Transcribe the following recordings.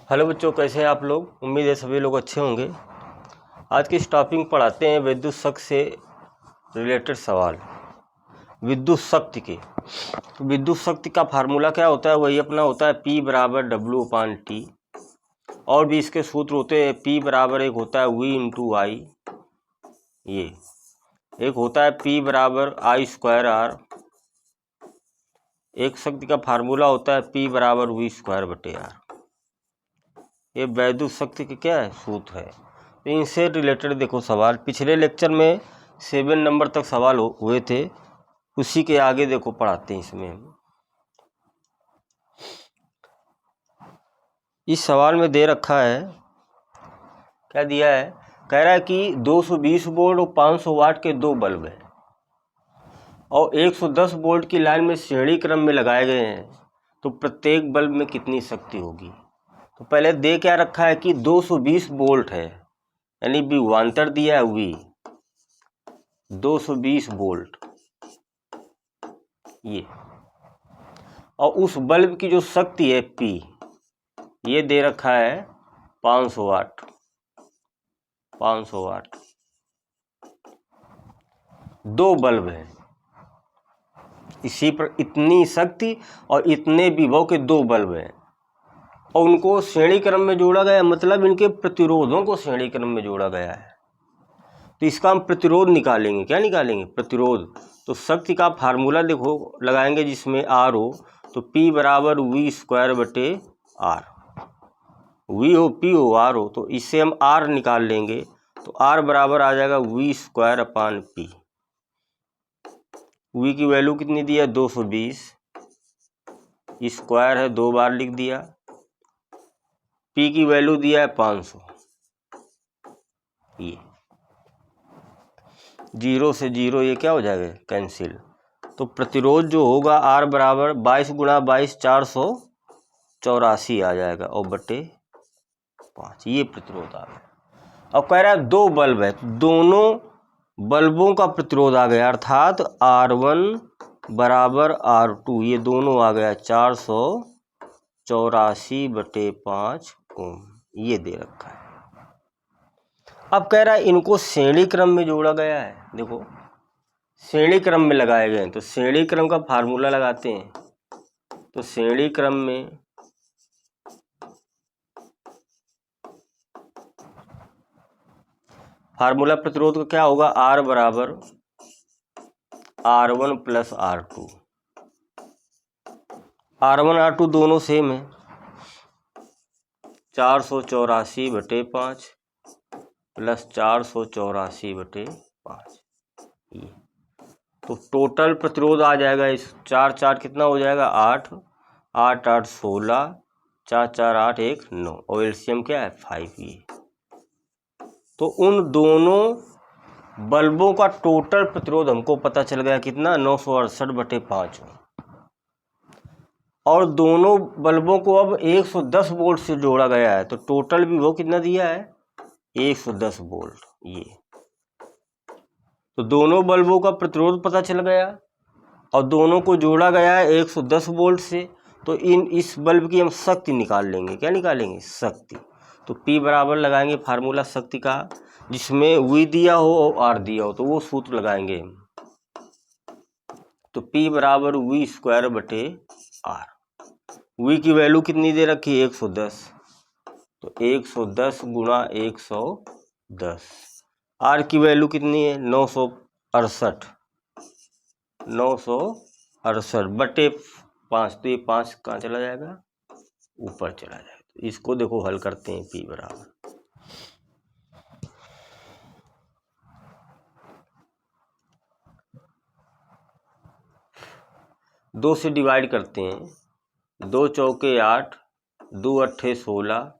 Hello बच्चों, कैसे हैं आप लोग। उम्मीद है सभी लोग अच्छे होंगे। आज की इस टॉपिक पढ़ाते हैं विद्युत शक्ति से रिलेटेड सवाल, विद्युत शक्ति के। तो विद्युत शक्ति का फार्मूला क्या होता है, वही अपना होता है P बराबर W/T। और भी इसके सूत्र होते हैं। P बराबर एक होता है V/I, ये एक होता है P बराबर I²R। एक शक्ति का फार्मूला होता है P बराबर V²/R। ये वैद्युत शक्ति के क्या है, सूत्र है। तो इनसे रिलेटेड देखो सवाल, पिछले लेक्चर में 7 नंबर तक सवाल हुए थे, उसी के आगे देखो पढ़ाते हैं इसमें। इस सवाल में दे रखा है, क्या दिया है, कह रहा है कि 220 वोल्ट और 500 वाट के दो बल्ब हैं और 110 वोल्ट की लाइन में श्रेणी क्रम में लगाए गए हैं, तो प्रत्येक बल्ब में कितनी शक्ति होगी। तो पहले दे क्या रखा है कि 220 वोल्ट है, यानी विभवांतर दिया है V 220 वोल्ट ये, और उस बल्ब की जो शक्ति है P, ये दे रखा है 500 वाट। 500 वाट, दो बल्ब है, इसी पर इतनी शक्ति और इतने विभव के दो बल्ब हैं और उनको श्रेणी क्रम में जोड़ा गया है, मतलब इनके प्रतिरोधों को श्रेणी क्रम में जोड़ा गया है। तो इसका हम प्रतिरोध निकालेंगे। क्या निकालेंगे, प्रतिरोध। तो शक्ति का फार्मूला देखो लगाएंगे, जिसमें R हो तो P बराबर V²/R। V हो, P हो, R हो, तो इससे हम R निकाल लेंगे। तो R बराबर आ जाएगा V²/P। V की वैल्यू कितनी दी है, 220, स्क्वायर है, दो बार लिख दिया। P की वैल्यू दिया है 500, ये 0 से 0 ये क्या हो जाएगा, कैंसिल। तो प्रतिरोध जो होगा R बराबर 22 × 22 484 आ जाएगा और बटे 5, ये प्रतिरोध आ गया। अब कह रहा है दो बल्ब है, तो दोनों बल्बों का प्रतिरोध आ गया, अर्थात R1 बराबर R2, ये दोनों आ गया 484/5 ओम, ये दे रखा है। अब कह रहा है इनको श्रेणी क्रम में जोड़ा गया है। देखो श्रेणी क्रम में लगाए गए हैं, तो श्रेणी क्रम का फार्मूला लगाते हैं। तो श्रेणी क्रम में फार्मूला प्रतिरोध का क्या होगा, R बराबर R1 + R2। R1 R2 दोनों सेम है, 484/5 + 484/5, ये तो टोटल प्रतिरोध आ जाएगा। इस 4 कितना हो जाएगा, 8, 8 8 16, 4 4 8 1 9, और एलसीएम क्या है 5। ये तो उन दोनों बल्बों का टोटल प्रतिरोध हमको पता चल गया कितना, 968/5। और दोनों बल्बों को अब 110 वोल्ट से जोड़ा गया है, तो टोटल भी वो कितना दिया है, 110 वोल्ट। ये तो दोनों बल्बों का प्रतिरोध पता चल गया और दोनों को जोड़ा गया है 110 वोल्ट से। तो इस बल्ब की हम शक्ति निकाल लेंगे। क्या निकालेंगे, शक्ति। तो P बराबर लगाएंगे फार्मूला शक्ति का, जिसमें V दिया हो और R दिया हो, तो वो सूत्र लगाएंगे हम। तो P बराबर V²/R। V की वैल्यू कितनी दे रखी है, 110, तो 110 × 110। R की वैल्यू कितनी है, 968, 968/5, तो ये 5 कहाँ चला जाएगा, ऊपर चला जाएगा। तो इसको देखो हल करते हैं। P बराबर 2 से डिवाइड करते हैं। 2 चौके 8, 2 अट्ठे 16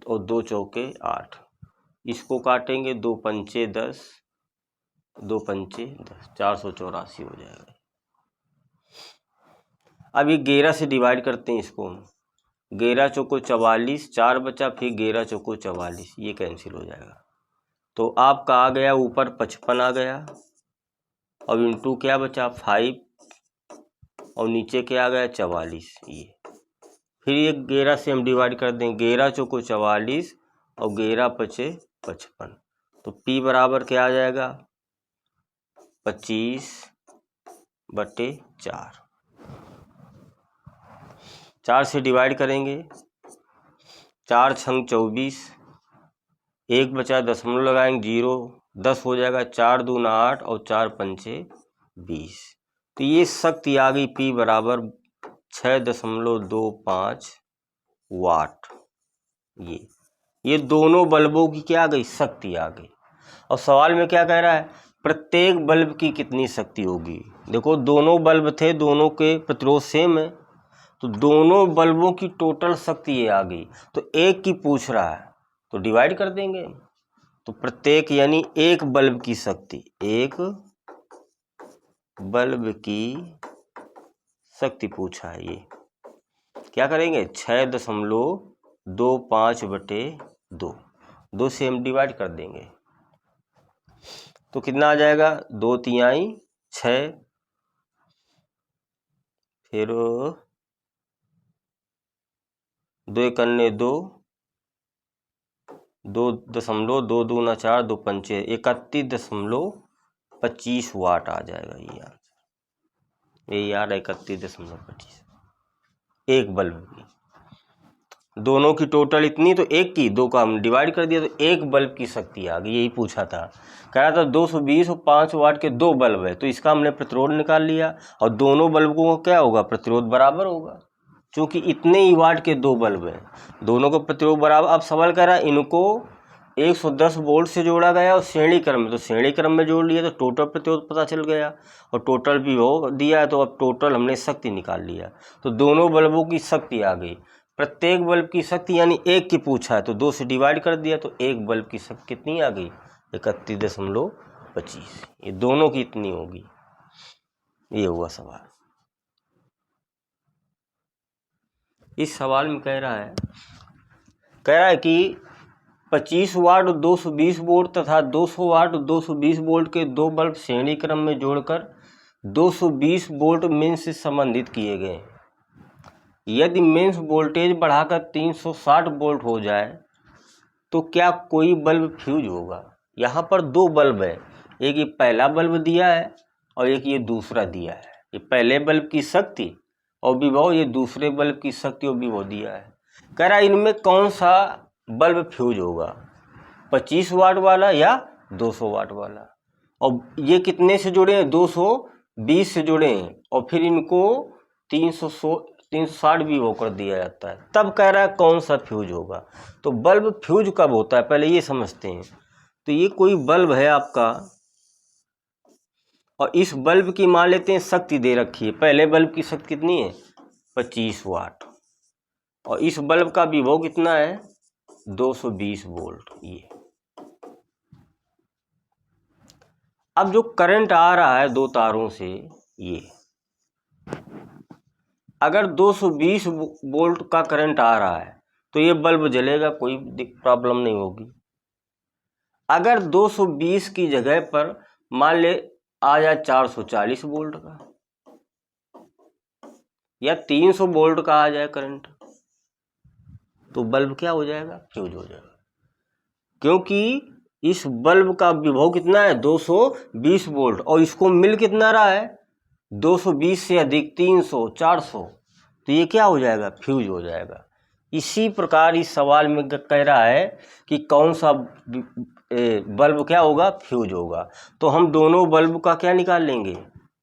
और 2 चौके 8। इसको काटेंगे, 2 पंचे 10, 2 पंचे 10, 484 हो जाएगा। अब ये 11 से डिवाइड करते हैं इसको हम। 11 चौको 44, 4 बचा, फिर 11 चौको 44, ये कैंसिल हो जाएगा। तो आपका आ गया ऊपर 55 आ गया, अब इंटू क्या बचा 5, और नीचे क्या आ गया 44। ये फिर ये 11 से हम डिवाइड कर दें, 11 चौको 44 और 11 पचे 55, तो P बराबर क्या आ जाएगा 25/4। 4 से डिवाइड करेंगे, 4 छंग 24, 1 बचा दशमलव लगाएंगे 0, 10 हो जाएगा, 4 दूना 8 और 4 पंचे 20। तो ये शक्ति आ गई P बराबर 6.25 वाट। ये दोनों बल्बों की क्या आ गई, शक्ति आ गई। और सवाल में क्या कह रहा है, प्रत्येक बल्ब की कितनी शक्ति होगी। देखो दोनों बल्ब थे, दोनों के प्रतिरोध सेम है, तो दोनों बल्बों की टोटल शक्ति ये आ गई। तो एक की पूछ रहा है तो डिवाइड कर देंगे, तो प्रत्येक यानी एक बल्ब की शक्ति, एक बल्ब की शक्ति पूछा है। ये क्या करेंगे 6.25/2, 2 से हम डिवाइड कर देंगे, तो कितना आ जाएगा 2 तिहाई 6, फिर 2 एकन्ने 2, 2.2 दूना 4, 2 पंचे 31.25 वाट आ जाएगा ये आंसर। ये यार 31.25 एक बल्ब की, दोनों की टोटल इतनी, तो एक की 2 का हम डिवाइड कर दिया तो एक बल्ब की शक्ति आ गई। यही पूछा था, कह रहा था 220 और 5 वाट के 2 बल्ब है, तो इसका हमने प्रतिरोध निकाल लिया और दोनों बल्बों का क्या होगा, प्रतिरोध बराबर होगा, क्योंकि इतने ही वाट के 2 बल्ब हैं, दोनों का प्रतिरोध बराबर। अब सवाल कह रहा है इनको 110 वोल्ट से जोड़ा गया और श्रेणी क्रम में, तो श्रेणी क्रम में जोड़ लिया तो टोटल प्रतिरोध पता चल गया और टोटल भी हो दिया है, तो अब टोटल हमने शक्ति निकाल लिया, तो दोनों बल्बों की शक्ति आ गई। प्रत्येक बल्ब की शक्ति यानी एक की पूछा है, तो 2 से डिवाइड कर दिया, तो एक बल्ब की शक्ति कितनी आ गई 31.25। ये दोनों की इतनी होगी। ये हुआ सवाल। इस सवाल में कह रहा है कि 25 वाट 220 वोल्ट तथा 200 वाट 220 वोल्ट के 2 बल्ब श्रेणी क्रम में जोड़कर 220 वोल्ट मेंस से संबंधित किए गए। यदि मेंस वोल्टेज बढ़ाकर 360 वोल्ट हो जाए तो क्या कोई बल्ब फ्यूज होगा। यहाँ पर 2 बल्ब है, एक ये पहला बल्ब दिया है और एक ये दूसरा दिया है। ये पहले बल्ब की शक्ति और विभव, ये दूसरे बल्ब की शक्ति और विभव दिया है। कह रहा है इनमें कौन सा बल्ब फ्यूज होगा, 25 वाट वाला या 200 वाट वाला। और ये कितने से जुड़े हैं, 220 से जुड़े हैं, और फिर इनको 360 भी होकर दिया जाता है, तब कह रहा है कौन सा फ्यूज होगा। तो बल्ब फ्यूज कब होता है पहले ये समझते हैं। तो ये कोई बल्ब है आपका और इस बल्ब की मान लेते हैं शक्ति दे रखी है, पहले बल्ब की शक्ति कितनी है 25 वाट और इस बल्ब का विभव कितना है 220 वोल्ट। ये अब जो करंट आ रहा है 2 तारों से, ये अगर 220 वोल्ट का करंट आ रहा है तो ये बल्ब जलेगा, कोई प्रॉब्लम नहीं होगी। अगर 220 की जगह पर मान ले आ जाए 440 वोल्ट का या 300 वोल्ट का आ जाए करंट, तो बल्ब क्या हो जाएगा, फ्यूज हो जाएगा, क्योंकि इस बल्ब का विभव कितना है 220 वोल्ट और इसको मिल कितना रहा है 220 से अधिक 300 400, तो ये क्या हो जाएगा, फ्यूज हो जाएगा। इसी प्रकार इस सवाल में कह रहा है कि कौन सा बल्ब क्या होगा, फ्यूज होगा। तो हम दोनों बल्ब का क्या निकाल लेंगे,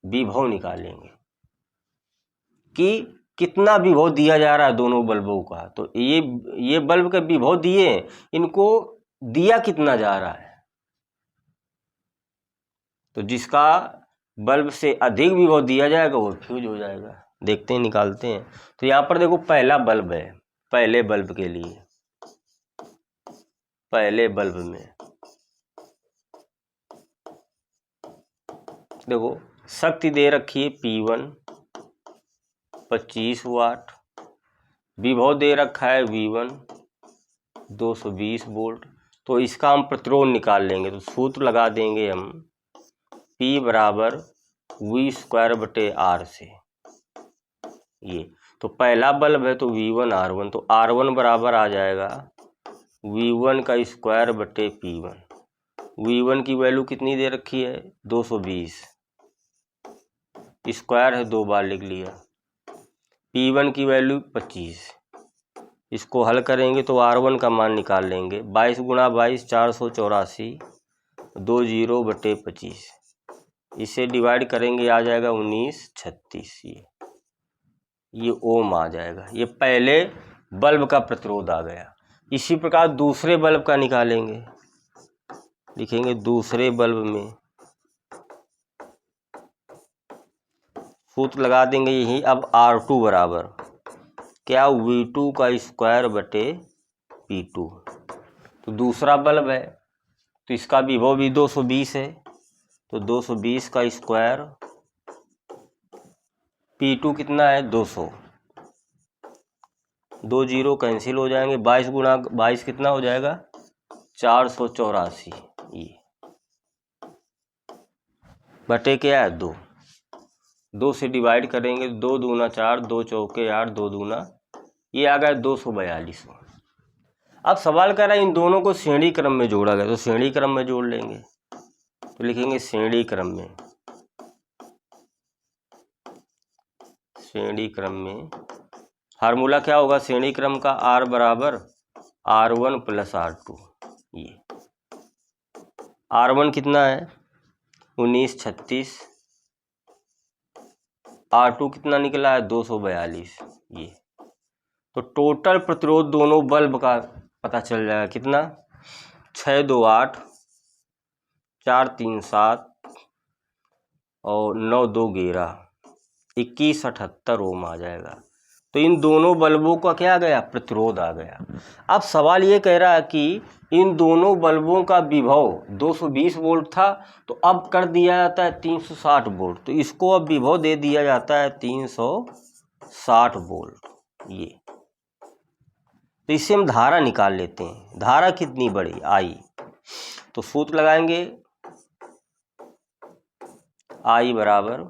विभव निकाल लेंगे कि कितना विभव दिया जा रहा है दोनों बल्बों का। तो ये बल्ब के विभव दिए, इनको दिया कितना जा रहा है, तो जिसका बल्ब से अधिक विभव दिया जाएगा वो फ्यूज हो जाएगा। देखते हैं, निकालते हैं। तो यहाँ पर देखो पहला बल्ब है, पहले बल्ब के लिए, पहले बल्ब में देखो शक्ति दे रखी है P1 25 वाट, विभव दे रखा है V1 220 वोल्ट। तो इसका हम प्रतिरोध निकाल लेंगे, तो सूत्र लगा देंगे हम P बराबर V² बटे R से। ये तो पहला बल्ब है तो V1 R1, तो R1 बराबर आ जाएगा V1 का स्क्वायर बटे P1। V1 की वैल्यू कितनी दे रखी है 220, स्क्वायर है 2 बार लिख लिया। P1 की वैल्यू 25, इसको हल करेंगे तो R1 का मान निकाल लेंगे। 22 गुणा 22 484, 20 बटे 25, इसे डिवाइड करेंगे आ जाएगा 1936। ये ओम आ जाएगा। ये पहले बल्ब का प्रतिरोध आ गया। इसी प्रकार दूसरे बल्ब का निकालेंगे, लिखेंगे दूसरे बल्ब में सूत्र लगा देंगे यही। अब R2 बराबर क्या V2 का स्क्वायर बटे P2। तो दूसरा बल्ब है तो इसका विभव भी 220 है, तो 220 का स्क्वायर, P2 कितना है 200, 2 जीरो कैंसिल हो जाएंगे। 22 गुणा 22 कितना हो जाएगा 484, ये बटे क्या है 2, 2 से डिवाइड करेंगे 2 दूना 4, 2 चौके 8, 2 दूना, ये आ गया 242। अब सवाल कर रहा है इन दोनों को श्रेणी क्रम में जोड़ा गया, तो श्रेणी क्रम में जोड़ लेंगे। तो लिखेंगे श्रेणी क्रम में फार्मूला क्या होगा श्रेणी क्रम का, R बराबर R1 प्लस R2। ये R1 कितना है 1936, R2 कितना निकला है 242। ये तो टोटल प्रतिरोध दोनों बल्ब का पता चल जाएगा कितना, 628, 437 और 9211, 2178 ओम आ जाएगा। तो इन दोनों बल्बों का क्या आ गया प्रतिरोध आ गया। अब सवाल ये कह रहा है कि इन दोनों बल्बों का विभव 220 वोल्ट था, तो अब कर दिया जाता है 360 वोल्ट, तो इसको अब विभव दे दिया जाता है 360 वोल्ट। ये तो इससे हम धारा निकाल लेते हैं। धारा कितनी बड़ी I, तो सूत्र लगाएंगे I बराबर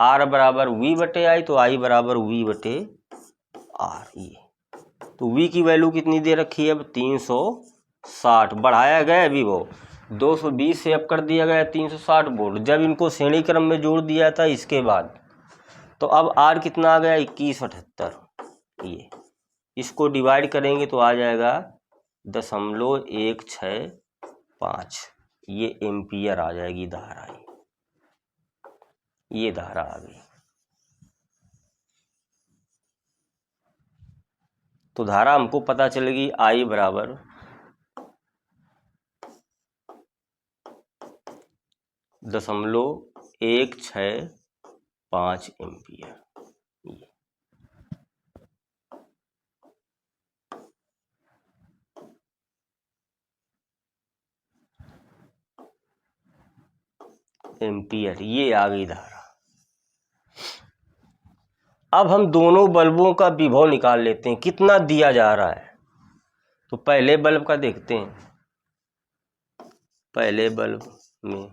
R बराबर V बटे I, तो I बराबर V बटे R। ये तो V की वैल्यू कितनी दे रखी है अब 360, बढ़ाया गया अभी वो 220 से अब कर दिया गया 360 वोल्ट। जब इनको श्रेणी क्रम में जोड़ दिया था इसके बाद, तो अब R कितना आ गया 2178। ये इसको डिवाइड करेंगे तो आ जाएगा 0.165, ये एम्पियर आ जाएगी धारा। ये धारा आ गई। तो धारा हमको पता चलेगी I बराबर 0.165 एम्पियर। एम्पियर ये आ गई धारा। अब हम दोनों बल्बों का विभव निकाल लेते हैं कितना दिया जा रहा है। तो पहले बल्ब का देखते हैं, पहले बल्ब में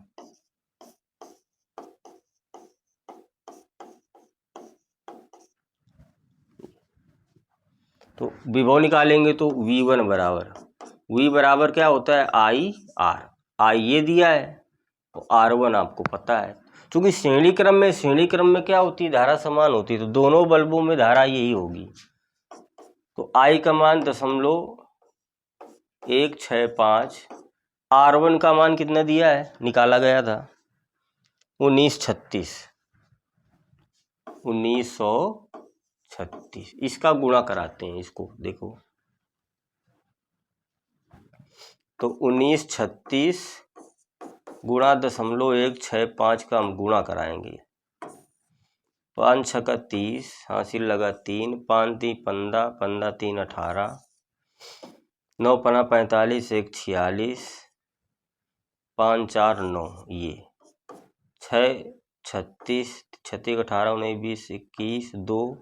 तो विभव निकालेंगे तो V1 बराबर, V बराबर क्या होता है I R, I ये दिया है तो R1 आपको पता है। क्योंकि श्रेणी क्रम में क्या होती है धारा समान होती है, तो दोनों बल्बों में धारा यही होगी। तो I का मान 0.165, R1 का मान कितना दिया है निकाला गया था 1936। इसका गुणा कराते हैं, इसको देखो तो 1936 गुणा 0.165 का हम गुणा कराएंगे। 5 छक्का 30, हासिल लगा 3, 5 3 15, 15 3 18, 9 पना 45, 1 46, 5 4 9, ये 6 36, 36 18 19 20 21 2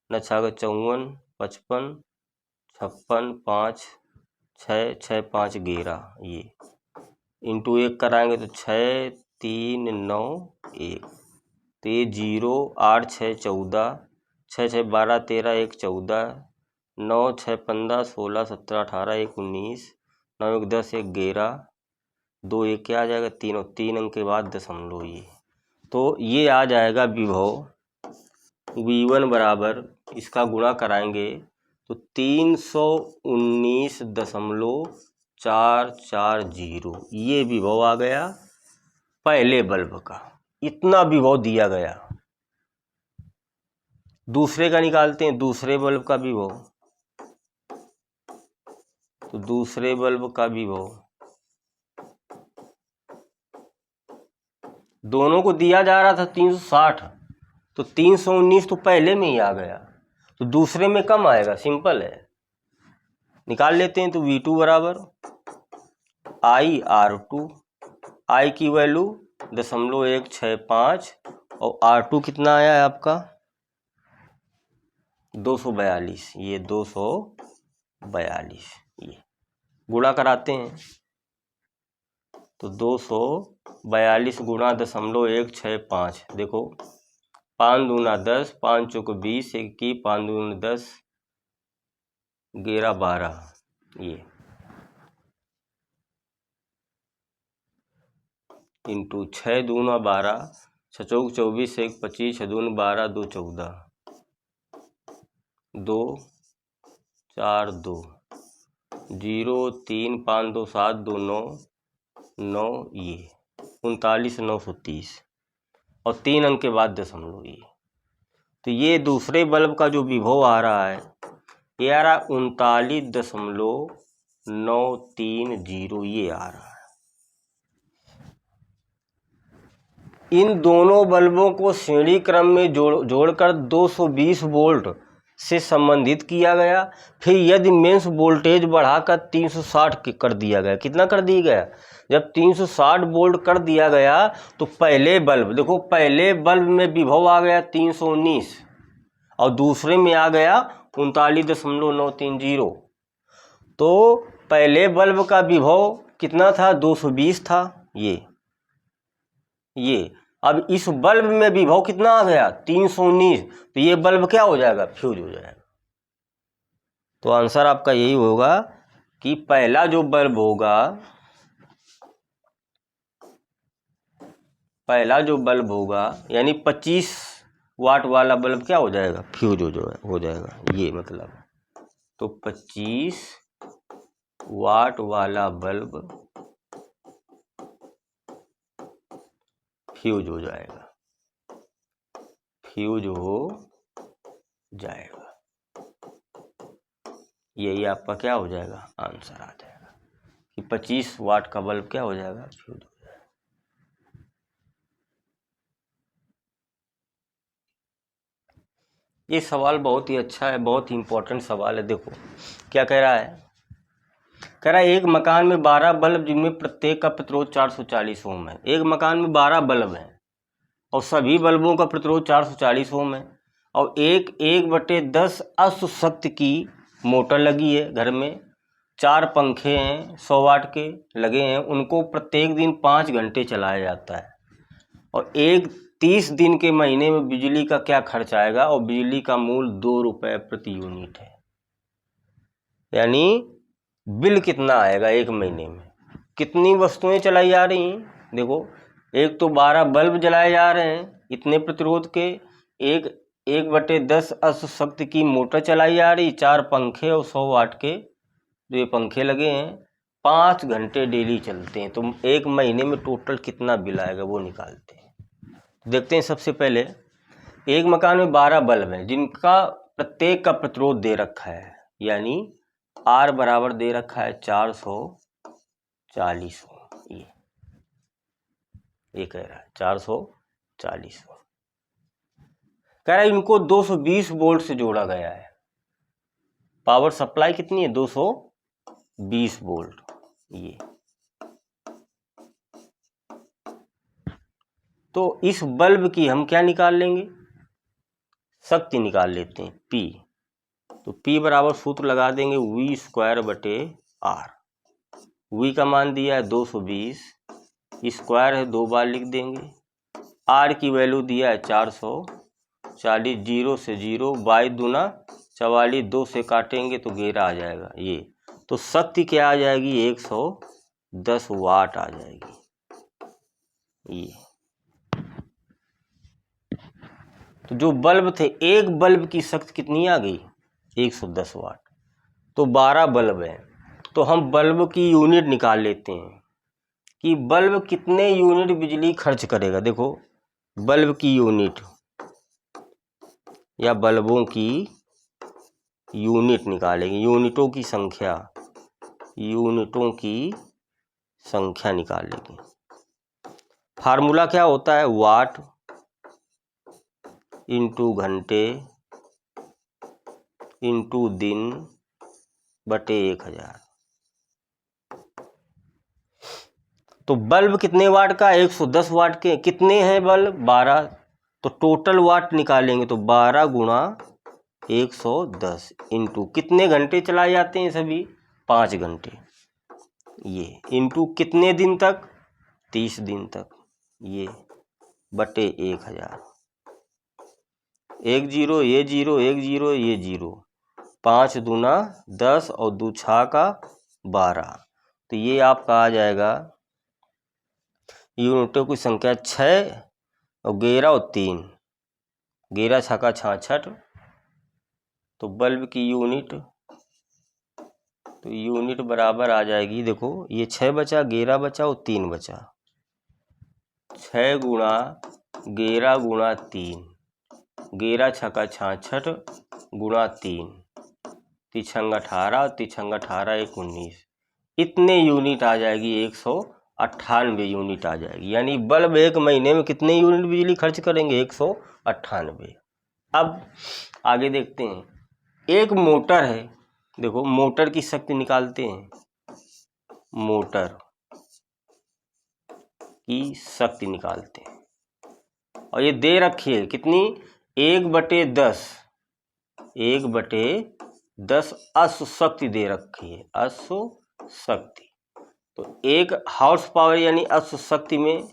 9 6 54 55 56 5 6 6 5 11, ये इंटू 1 कराएंगे तो 6 3 9 1, तो ये 0 8 6 14, 6 6 12 13 1 14, 9 6 15 16 17 18 1 19, 9 1 10 1 11, 2 1 क्या आ जाएगा 3 और 3 अंक के बाद दशमलव ये। तो ये आ जाएगा विभव V1 बराबर, इसका गुणा कराएंगे तो 319.440, ये विभव आ गया पहले बल्ब का। इतना विभव दिया गया। दूसरे का निकालते हैं, दूसरे बल्ब का विभव। तो दूसरे बल्ब का विभव दोनों को दिया जा रहा था 360, तो 319 तो पहले में ही आ गया, तो दूसरे में कम आएगा, सिंपल है, निकाल लेते हैं। तो V2 बराबर IR2, I की वैल्यू 0.165 और R2 कितना आया है आपका 242, ये 242, ये गुणा कराते हैं तो 242 गुणा 0.165, देखो 5 दूना 10, 5 चौक 20, 1 की 5 दूना 10, 11 12, ये इंटू 6 दूना 12, 6 चौक 24, 1 25, 6 दूना 12, 2 14, 2 4 2, 0 3 5 2 7 2 9 9, ये 39,930 और 3 अंक के बाद दशमलव ये। तो ये दूसरे बल्ब का जो विभव आ रहा है ये आ रहा 39.930, ये आ रहा है। इन दोनों बल्बों को श्रेणी क्रम में जोड़कर 220 वोल्ट से संबंधित किया गया। फिर यदि मेंस वोल्टेज बढ़ाकर 360 कर दिया गया, कितना कर दिया गया, जब 360 वोल्ट कर दिया गया तो पहले बल्ब, देखो पहले बल्ब में विभव आ गया 319 और दूसरे में आ गया 39.930। तो पहले बल्ब का विभव कितना था 220 था, ये अब इस बल्ब में विभव कितना आ गया 319, तो ये बल्ब क्या हो जाएगा, फ्यूज हो जाएगा। तो आंसर आपका यही होगा कि पहला जो बल्ब होगा, पहला जो बल्ब होगा यानी 25 वाट वाला बल्ब क्या हो जाएगा, फ्यूज हो जाएगा, ये मतलब। तो 25 वाट वाला बल्ब फ्यूज हो जाएगा, फ्यूज हो जाएगा। यही आपका क्या हो जाएगा, आंसर आ जाएगा कि 25 वाट का बल्ब क्या हो जाएगा, फ्यूज हो जाएगा। ये सवाल बहुत ही अच्छा है, बहुत ही इंपॉर्टेंट सवाल है। देखो क्या कह रहा है, कह रहा है एक मकान में 12 बल्ब जिनमें प्रत्येक का प्रतिरोध 440 ओम है। एक मकान में 12 बल्ब हैं और सभी बल्बों का प्रतिरोध 440 ओम है और 1/10 अश्व शक्ति की मोटर लगी है घर में, 4 पंखे हैं 100 वाट के लगे हैं, उनको प्रत्येक दिन 5 घंटे चलाया जाता है और 30 दिन के महीने में बिजली का क्या खर्च आएगा और बिजली का मूल्य 2 रुपये प्रति यूनिट है। यानी बिल कितना आएगा एक महीने में, कितनी वस्तुएं चलाई जा रही हैं। देखो एक तो 12 बल्ब जलाए जा रहे हैं इतने प्रतिरोध के, 1/10 अश्व शक्ति की मोटर चलाई जा रही, 4 पंखे और 100 वाट के जो ये पंखे लगे हैं, 5 घंटे डेली चलते हैं। तो एक महीने में टोटल कितना बिल आएगा वो निकालते हैं। देखते हैं सबसे पहले, एक मकान में 12 बल्ब हैं जिनका प्रत्येक का प्रतिरोध दे रखा है, यानी R बराबर दे रखा है 440 ओम। ये कह रहा है 440 ओम, कह रहा है इनको 220 वोल्ट से जोड़ा गया है। पावर सप्लाई कितनी है 220 वोल्ट। ये तो इस बल्ब की हम क्या निकाल लेंगे, शक्ति निकाल लेते हैं P। तो P बराबर सूत्र लगा देंगे V²/R। V का मान दिया है 220, स्क्वायर है 2 बार लिख देंगे, R की वैल्यू दिया है 440, 40 जीरो से जीरो, 22 दूना 44, 2 से काटेंगे तो 11 आ जाएगा ये। तो शक्ति क्या आ जाएगी? 110 वाट आ जाएगी ये। तो जो बल्ब थे, एक बल्ब की शक्ति कितनी आ गई? 110 वाट। तो 12 बल्ब है, तो हम बल्ब की यूनिट निकाल लेते हैं कि बल्ब कितने यूनिट बिजली खर्च करेगा। देखो बल्ब की यूनिट या बल्बों की यूनिट निकालेंगे, यूनिटों की संख्या, यूनिटों की संख्या निकालेंगे। फार्मूला क्या होता है? वाट इंटू घंटे इंटू दिन बटे 1000। तो बल्ब कितने वाट का? 110 वाट के। कितने हैं बल्ब? 12। तो टोटल वाट निकालेंगे तो 12 गुणा 110 इंटू कितने घंटे चलाए जाते हैं? सभी 5 घंटे। ये इंटू कितने दिन तक? 30 दिन तक। ये बटे 1000। 1 जीरो, ये जीरो, 1 जीरो, ये जीरो। 5 दूना 10 और 2 छा का 12। तो ये आपका आ जाएगा यूनिटों की संख्या 6 और 11 और 3, 11 छक्का 66। तो बल्ब की यूनिट, तो यूनिट बराबर आ जाएगी, देखो ये 6 बचा, 11 बचा और 3 बचा। 6 गुणा 11 गुणा 3, 11 छक्का 66 गुणा 3, तिछंग 18, तिछंग 18 1 19। इतने यूनिट आ जाएगी, 198 यूनिट आ जाएगी। यानी बल्ब एक महीने में कितने यूनिट बिजली खर्च करेंगे? 198। अब आगे देखते हैं, एक मोटर है। देखो मोटर की शक्ति निकालते हैं, मोटर की शक्ति निकालते हैं। और ये दे रखी है कितनी? 1/10, 1/10 अश्व शक्ति दे रखी है, अश्व शक्ति। तो 1 हॉर्स पावर यानी अश्व शक्ति में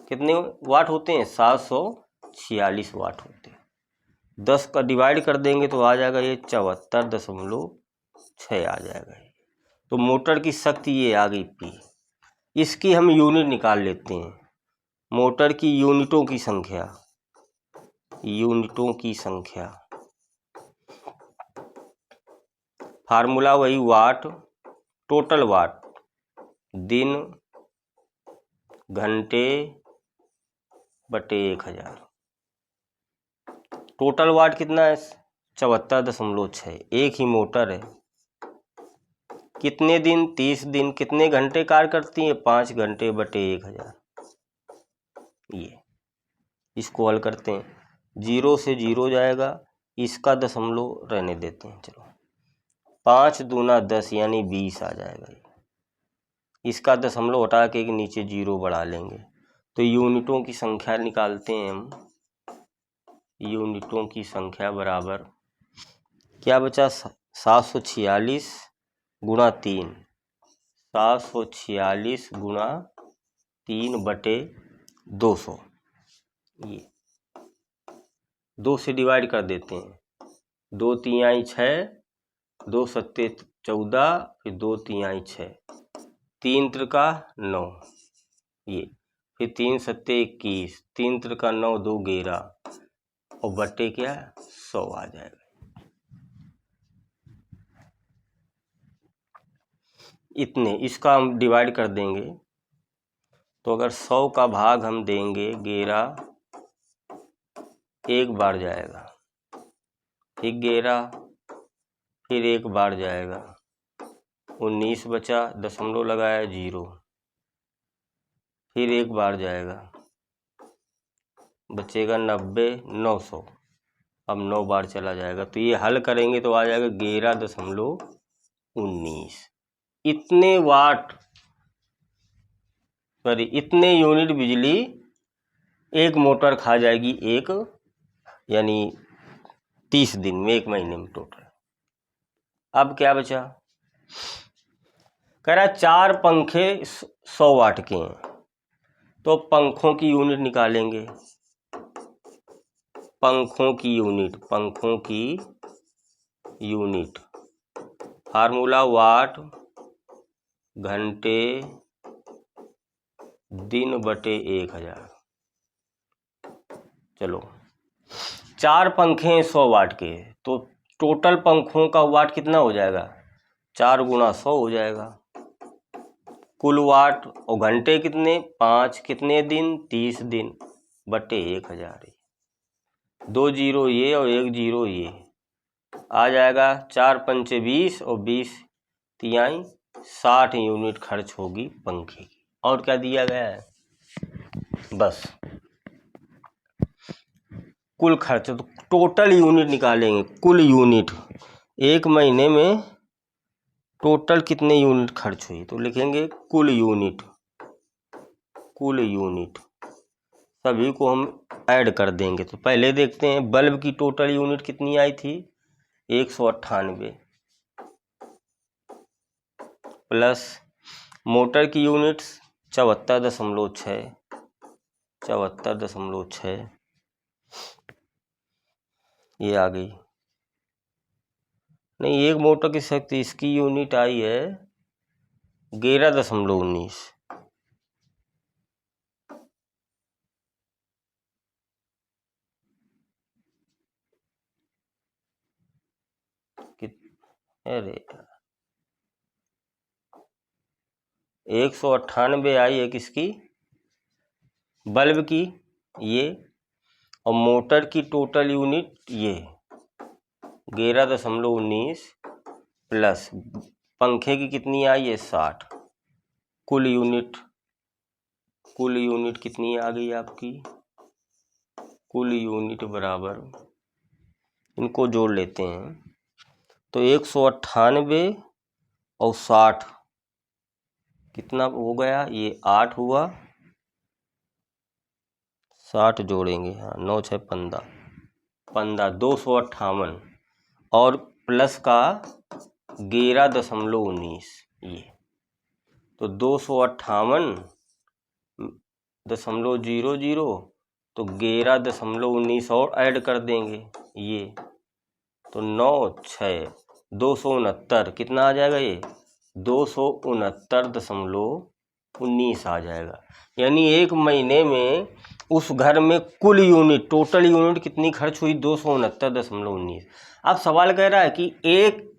कितने वाट होते हैं? 746 वाट होते हैं। 10 का डिवाइड कर देंगे तो आ जाएगा ये 74.6 आ जाएगा। तो मोटर की शक्ति ये आ गई P। इसकी हम यूनिट निकाल लेते हैं, मोटर की यूनिटों की संख्या, यूनिटों की संख्या। फार्मूला वही वाट, टोटल वाट, दिन घंटे बटे 1000। टोटल वाट कितना है? 74.6। एक ही मोटर है। कितने दिन? 30 दिन। कितने घंटे कार्य करती है? 5 घंटे बटे 1000। ये इसको हल करते हैं, 0 से 0 जाएगा, इसका दशमलव रहने देते हैं। चलो 5 दूना 10 यानी 20 आ जाएगा। इसका दशमलव हटा के नीचे 0 बढ़ा लेंगे। तो यूनिटों की संख्या निकालते हैं हम, यूनिटों की संख्या बराबर क्या बचा? 746 गुणा 3, 746 गुणा 3 बटे 200। ये 2 से डिवाइड कर देते हैं, 2 तिहाई 6, 2 सत्ते 14, फिर 2 तिहाई 6, 3 त्रिका 9, ये फिर 3 सत्ते 21, 3 त्रिका 9, 2 11 और बटे क्या? 100 आ जाएगा। इतने, इसका हम डिवाइड कर देंगे तो अगर 100 का भाग हम देंगे 11, एक बार जाएगा, फिर 11, फिर एक बार जाएगा, 19 बचा, दशमलव लगाया 0, फिर एक बार जाएगा, बचेगा 90, 900। अब 9 बार चला जाएगा। तो ये हल करेंगे तो आ जाएगा 11.19। इतने वाट, सॉरी इतने यूनिट बिजली एक मोटर खा जाएगी, एक यानी 30 दिन में, एक महीने में टोटल। अब क्या बचा? कह रहा 4 पंखे 100 वाट के हैं, तो पंखों की यूनिट निकालेंगे। पंखों की यूनिट, पंखों की यूनिट, फार्मूला वाट घंटे दिन बटे 1000। चलो 4 पंखे 100 वाट के, तो टोटल पंखों का वाट कितना हो जाएगा, 4 गुणा 100 हो जाएगा। कुल वाट और घंटे कितने, 5, कितने दिन, 30 दिन बटे 1000। 2 जीरो ये और 1 जीरो ये, आ जाएगा 4 पंचे 20 और 20 तिहाई 60 यूनिट खर्च होगी पंखे की। और क्या दिया गया है, बस कुल खर्च, तो टोटल यूनिट निकालेंगे, कुल यूनिट एक महीने में टोटल कितने यूनिट खर्च हुई, तो लिखेंगे कुल यूनिट, कुल यूनिट सभी को हम ऐड कर देंगे। तो पहले देखते हैं बल्ब की टोटल यूनिट कितनी आई थी, 198 प्लस मोटर की यूनिट्स 74.6, 74.6 ये आ गई। नहीं, एक मोटर की शक्ति, इसकी यूनिट आई है 11.19, अरे 198 आई है किसकी, बल्ब की ये, और मोटर की टोटल यूनिट ये 11.19 प्लस पंखे की कितनी आई है 60। कुल यूनिट कितनी आ गई आपकी, कुल यूनिट बराबर, इनको जोड़ लेते हैं, तो 198 और 60 कितना हो गया, ये 8 हुआ, 60 जोड़ेंगे, हाँ 9 6 15 258 और प्लस का 11.19 ये, तो 258.00 तो 11.19 और ऐड कर देंगे ये, तो 9 6 269 कितना आ जाएगा, ये 269.19 आ जाएगा। यानी एक महीने में उस घर में कुल यूनिट, टोटल यूनिट कितनी खर्च हुई, 269.19। अब सवाल कह रहा है कि एक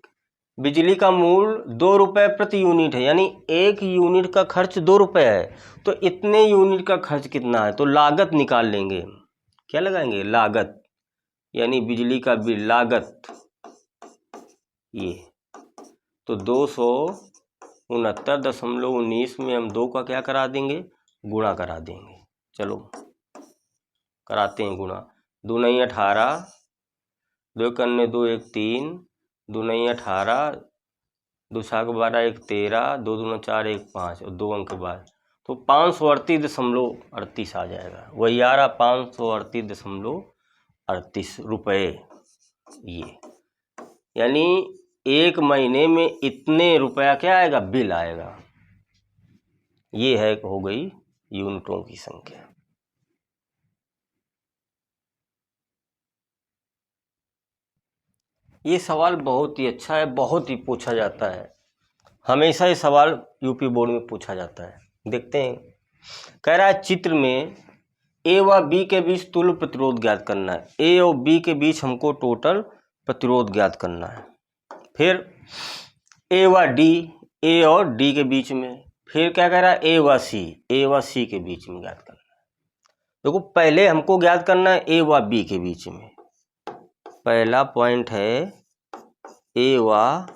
बिजली का मूल्य 2 रुपये प्रति यूनिट है, यानी एक यूनिट का खर्च 2 रुपये है, तो इतने यूनिट का खर्च कितना है, तो लागत निकाल लेंगे। क्या लगाएंगे, लागत, यानी बिजली का बिल लागत ये, तो 269.19 में हम 2 का क्या करा देंगे, गुणा करा देंगे। चलो कराते हैं गुणा, 2 नहीं 18, 2 कन्ने 2 1 3, 2 नहीं 18, 2 छाक 12 1 13, 2 दूना 4 1 5 और 2 अंक के बाद, तो 538.38 आ जाएगा, वही आ रहा 538.38 रुपये ये, यानी एक महीने में इतने रुपया क्या आएगा, बिल आएगा। ये है, हो गई यूनिटों की संख्या। ये सवाल बहुत ही अच्छा है, बहुत ही पूछा जाता है, हमेशा ये सवाल यूपी बोर्ड में पूछा जाता है। देखते हैं, कह रहा है चित्र में ए व बी के बीच तुल्य प्रतिरोध ज्ञात करना है। ए और बी के बीच हमको टोटल प्रतिरोध ज्ञात करना है। फिर ए व डी, ए और डी के बीच में, फिर क्या कह रहा है ए व सी, ए व सी के बीच में ज्ञात करना है। देखो पहले हमको ज्ञात करना है ए व बी के बीच में, पहला पॉइंट है ए व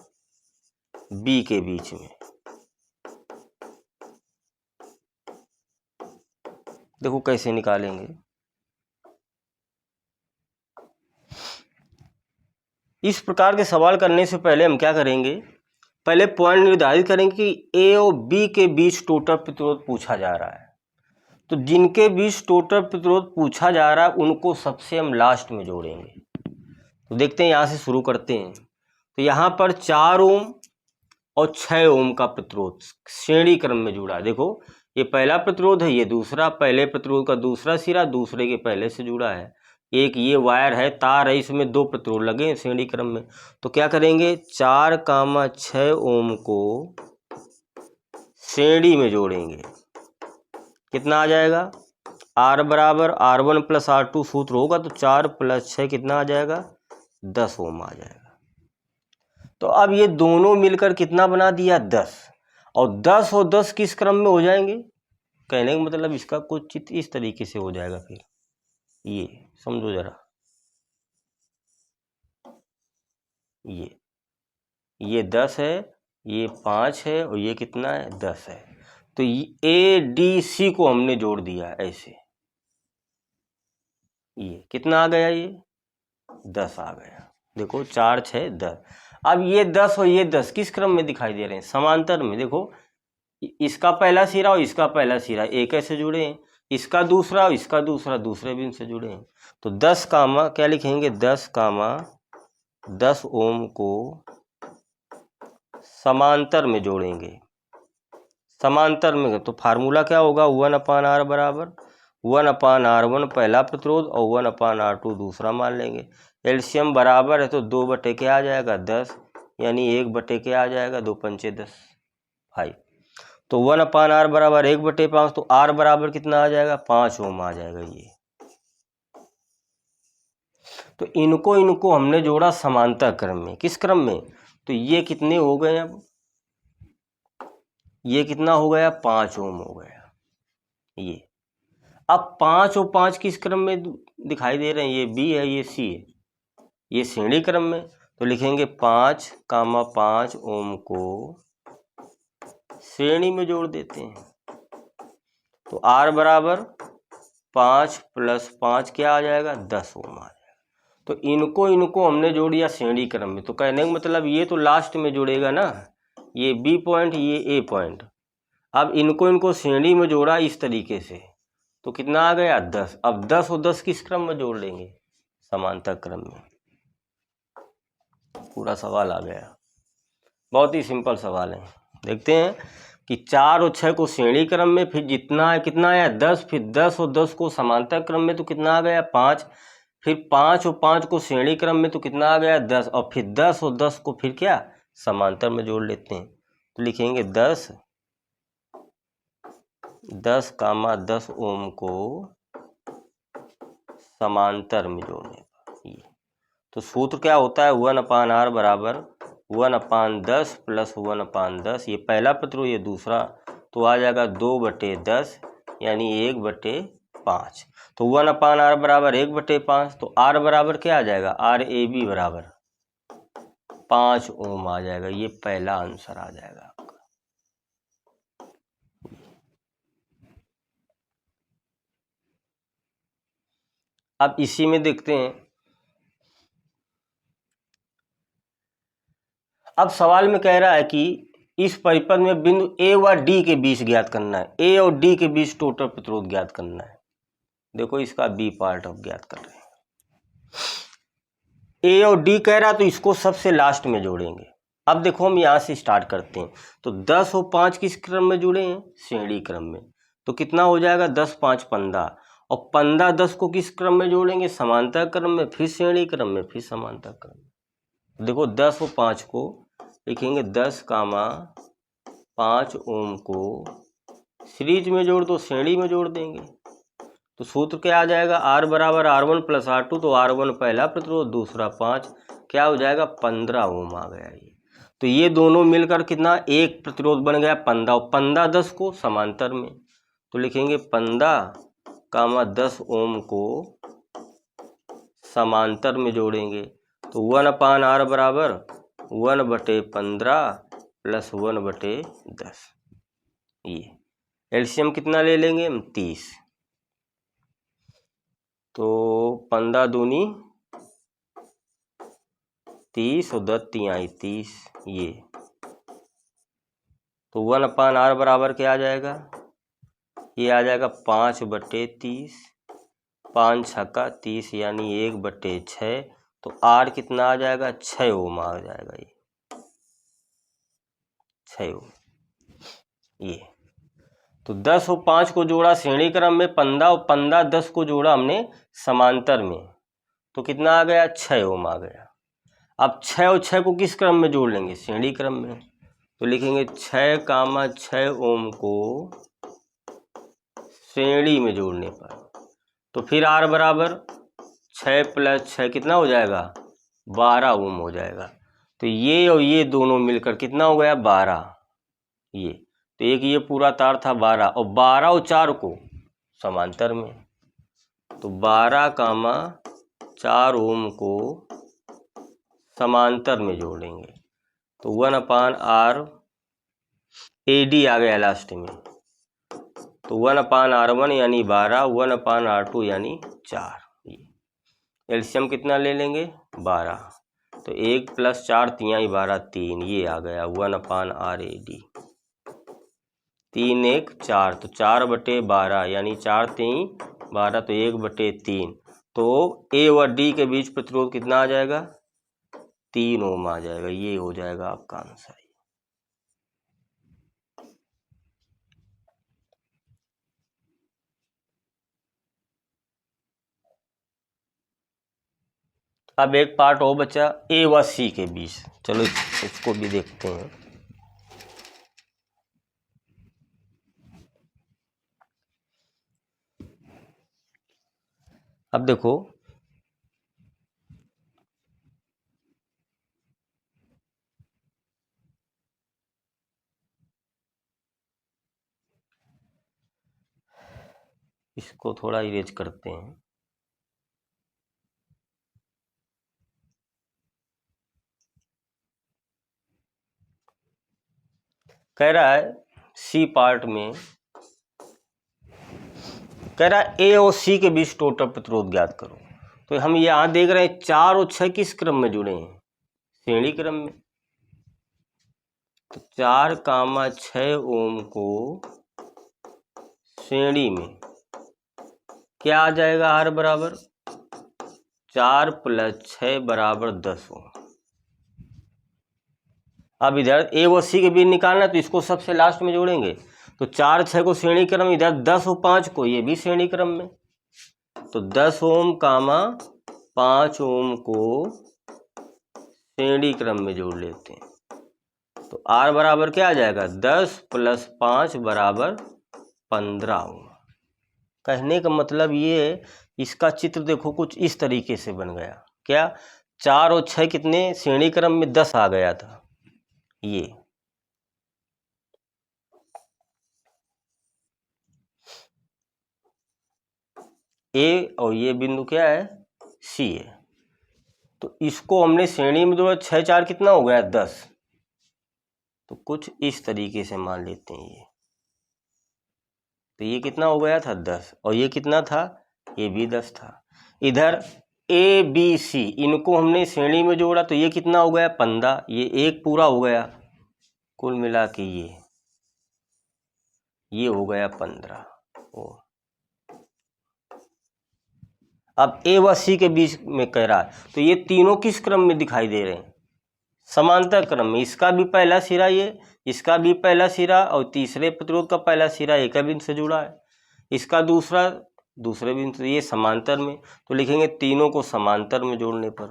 बी के बीच में। देखो कैसे निकालेंगे, इस प्रकार के सवाल करने से पहले हम क्या करेंगे, पहले पॉइंट निर्धारित करेंगे कि ए और बी के बीच टोटल प्रतिरोध पूछा जा रहा है। तो जिनके बीच टोटल प्रतिरोध पूछा जा रहा है उनको सबसे हम लास्ट में जोड़ेंगे। तो देखते हैं, यहाँ से शुरू करते हैं। तो यहाँ पर 4 ओम और 6 ओम का प्रतिरोध श्रेणी क्रम में जुड़ा है। देखो ये पहला प्रतिरोध है, ये दूसरा, पहले प्रतिरोध का दूसरा सिरा दूसरे के पहले से जुड़ा है, एक ये वायर है, तार है, इसमें 2 प्रतिरोध लगे हैं श्रेणी क्रम में। तो क्या करेंगे, 4,6 ओम को श्रेणी में जोड़ेंगे। कितना आ जाएगा, R बराबर R1 प्लस R2 सूत्र होगा, तो 4 + 6 कितना आ जाएगा, 10 ओम आ जाएगा। तो अब ये दोनों मिलकर कितना बना दिया, 10। और 10 और 10 किस क्रम में हो जाएंगे, कहने का मतलब इसका कुछ चित्र इस तरीके से हो जाएगा। फिर ये समझो जरा, ये 10 है, ये 5 है, और ये कितना है, 10 है। तो ADC को हमने जोड़ दिया ऐसे, ये कितना आ गया, ये 10 आ गया। देखो 4 6 10। अब ये 10 और ये 10 किस क्रम में दिखाई दे रहे हैं, समांतर में। देखो इसका पहला सिरा और इसका पहला सिरा एक ऐसे जुड़े हैं, इसका दूसरा और इसका दूसरा दूसरे बिंदु से जुड़े हैं। तो 10 कामा क्या लिखेंगे, 10 ओम को समांतर में जोड़ेंगे। समांतर में तो फार्मूला क्या होगा, 1/R बराबर 1/R1 पहला प्रतिरोध और 1/R2 दूसरा मान लेंगे। एलसीएम बराबर है तो 2 बटे क्या आ जाएगा, 10, यानी 1 बटे क्या आ जाएगा, 2 पंचे 10 5। तो 1/R बराबर 1/5, तो R बराबर कितना आ जाएगा, 5 ओम आ जाएगा ये। तो इनको हमने जोड़ा समांतर क्रम में। किस क्रम में, तो ये कितने हो गए, अब ये कितना हो गया, 5 ओम हो गया ये। अब 5 और 5 किस क्रम में दिखाई दे रहे हैं, ये B है, ये C है, ये श्रेणी क्रम में। तो लिखेंगे 5,5 ओम को श्रेणी में जोड़ देते हैं। तो R बराबर 5 + 5 क्या आ जाएगा, 10 ओम आ जाएगा। तो इनको हमने जोड़ दिया श्रेणी क्रम में। तो कहने का मतलब ये तो लास्ट में जुड़ेगा ना, ये B पॉइंट, ये A पॉइंट। अब इनको श्रेणी में जोड़ा इस तरीके से, तो कितना आ गया, 10। अब 10 और 10 किस क्रम में जोड़ लेंगे, समांतर क्रम में। पूरा सवाल आ गया, बहुत ही सिंपल सवाल है। देखते हैं कि 4 और 6 को श्रेणी क्रम में, फिर जितना है कितना आया, 10, फिर 10 और 10 को समांतर क्रम में, तो कितना आ गया, 5। फिर 5 और 5 को श्रेणी क्रम में, तो कितना आ गया, 10। और फिर 10 और 10 को फिर क्या, समांतर में जोड़ लेते हैं। तो लिखेंगे 10 ओम को समांतर में जोड़ने पर। ये तो सूत्र क्या होता है, 1/R बराबर 1/10 + 1/10। ये पहला प्रतिरोध, ये दूसरा, तो आ जाएगा 2/10, यानी 1/5। तो 1/R बराबर 1/5। तो R बराबर क्या आ जाएगा, RAB बराबर 5 ओम आ जाएगा। ये पहला आंसर आ जाएगा आपका। अब इसी में देखते हैं, अब सवाल में कह रहा है कि इस परिपथ में बिंदु A व D के बीच ज्ञात करना है। A और D के बीच टोटल प्रतिरोध ज्ञात करना है। देखो इसका B पार्ट अब ज्ञात कर रहे हैं। A और D कह रहा है तो इसको सबसे लास्ट में जोड़ेंगे। अब देखो हम यहाँ से स्टार्ट करते हैं। तो 10 और 5 किस क्रम में जुड़े हैं, श्रेणी क्रम में। तो कितना हो जाएगा, 10 5 15, और 15 10 को किस क्रम में जोड़ेंगे, समांतर क्रम में, फिर श्रेणी क्रम में, फिर समांतर क्रम में। देखो 10 और 5 को लिखेंगे 10,5 ओम को सीरीज में जोड़ दो, श्रेणी में जोड़ देंगे। तो सूत्र क्या आ जाएगा, R बराबर R1 + R2। तो R1 पहला प्रतिरोध, दूसरा 5, क्या हो जाएगा, 15 ओम आ गया ये। तो ये दोनों मिलकर कितना, एक प्रतिरोध बन गया 15, और 15 10 को समांतर में। तो लिखेंगे 15,10 ओम को समांतर में जोड़ेंगे। तो 1/R बराबर 1/15 + 1/10। ये एलसीएम कितना ले लेंगे हम, 30। तो 15 दूनी 30 और 10 तिहाई 30। ये तो 1/R बराबर क्या आ जाएगा, ये आ जाएगा 5/30, 5 छक्का 30, यानी 1/6। तो R कितना आ जाएगा, 6 ओम आ जाएगा ये, 6 ओम। ये तो 10 और 5 को जोड़ा श्रेणी क्रम में, 15 और 15 10 को जोड़ा हमने समांतर में। तो कितना आ गया, 6 ओम आ गया। अब 6 और 6 को किस क्रम में जोड़ लेंगे, श्रेणी क्रम में। तो लिखेंगे 6, 6 ओम को श्रेणी में जोड़ने पर, तो फिर R बराबर 6 + 6 कितना हो जाएगा, 12 ओम हो जाएगा। तो ये और ये दोनों मिलकर कितना हो गया, 12। ये तो एक ये पूरा तार था 12, और 12 और 4 को समांतर में, तो 12, 4 ओम को समांतर में जोड़ेंगे। तो 1/R AD आ गया लास्ट में, तो 1/R1 यानी 12, 1/R2 यानी 4। एलसीएम कितना ले लेंगे, 12। तो 1 + 4 × 12 3, ये आ गया 1/R AD। 3 1 4, तो 4/12 यानी 4 3 12, तो 1/3। तो ए व डी के बीच प्रतिरोध कितना आ जाएगा, 3 ओम आ जाएगा। ये हो जाएगा आपका आंसर। अब एक पार्ट और बचा ए व सी के बीच, चलो इसको भी देखते हैं। अब देखो इसको थोड़ा इरेज करते हैं। कह रहा है सी पार्ट में, कह रहा है ए और सी के बीच टोटल प्रतिरोध ज्ञात करो। तो हम यहाँ देख रहे हैं 4 और 6 किस क्रम में जुड़े हैं, श्रेणी क्रम में। तो 4, 6 ओम को श्रेणी में क्या आ जाएगा, R बराबर 4 + 6 = 10 ओम। अब इधर ए व सी के बीच निकालना, तो इसको सबसे लास्ट में जोड़ेंगे। तो 4 6 को श्रेणी क्रम, इधर 10 और 5 को ये भी श्रेणी क्रम में। तो 10 ओम, 5 ओम को श्रेणी क्रम में जोड़ लेते हैं। तो R बराबर क्या आ जाएगा, 10 + 5 = 15 ओम। कहने का मतलब ये है, इसका चित्र देखो कुछ इस तरीके से बन गया। क्या, 4 और 6 कितने श्रेणी क्रम में, 10 आ गया था। ये ए और ये बिंदु क्या है, सी है। तो इसको हमने श्रेणी में जोड़ा, 6 4 कितना हो गया, 10। तो कुछ इस तरीके से मान लेते हैं ये। तो ये कितना हो गया था, 10, और ये कितना था, ये भी 10 था। इधर ए बी सी इनको हमने श्रेणी में जोड़ा, तो ये कितना हो गया, 15। ये एक पूरा हो गया, कुल मिला के ये हो गया 15 ओ। अब ए व सी के बीच में कह रहा है, तो ये तीनों किस क्रम में दिखाई दे रहे हैं, समांतर क्रम में। इसका भी पहला सिरा ये, इसका भी पहला सिरा, और तीसरे प्रतिरोध का पहला सिरा एक बिंदु से जुड़ा है, इसका दूसरे बिंदु से, ये समांतर में। तो लिखेंगे तीनों को समांतर में जोड़ने पर,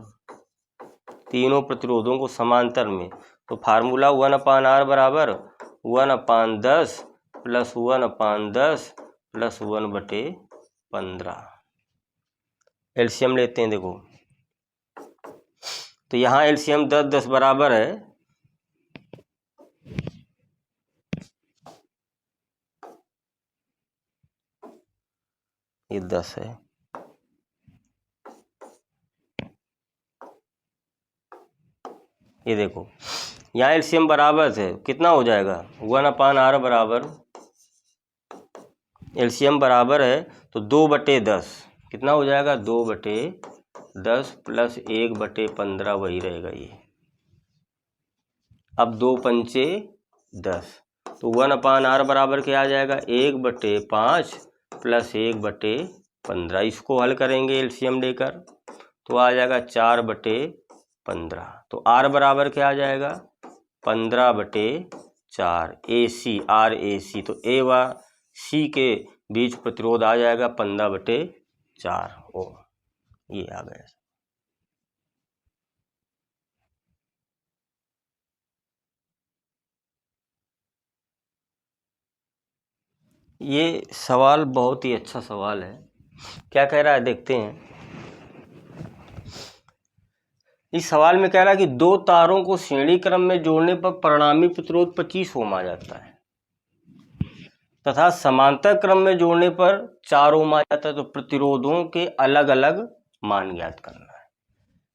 तीनों प्रतिरोधों को समांतर में। तो फार्मूला 1/R बराबर 1/10 + 1/10 + 1/15। एलसीएम लेते हैं, देखो तो यहाँ एलसीएम 10 10 बराबर है, ये 10 है, ये देखो यहाँ एलसीएम बराबर है, कितना हो जाएगा, 1/R बराबर, एलसीएम बराबर है तो 2/10 कितना हो जाएगा, 2/10 + 1/15 वही रहेगा ये। अब 2 पंचे 10, तो 1/R बराबर क्या आ जाएगा, 1/5 + 1/15। इसको हल करेंगे एलसीएम लेकर, तो आ जाएगा 4/15। तो R बराबर क्या आ जाएगा, 15/4 AC, RAC। तो ए व सी के बीच प्रतिरोध आ जाएगा 15/4 ओम। ये आ गया। ये सवाल बहुत ही अच्छा सवाल है। क्या कह रहा है देखते हैं। इस सवाल में कह रहा है कि दो तारों को श्रेणी क्रम में जोड़ने पर परिणामी प्रतिरोध 25 ओम आ जाता है तथा समांतर क्रम में जोड़ने पर 4 ओम आ जाता है। तो प्रतिरोधों के अलग अलग मान ज्ञात करना है।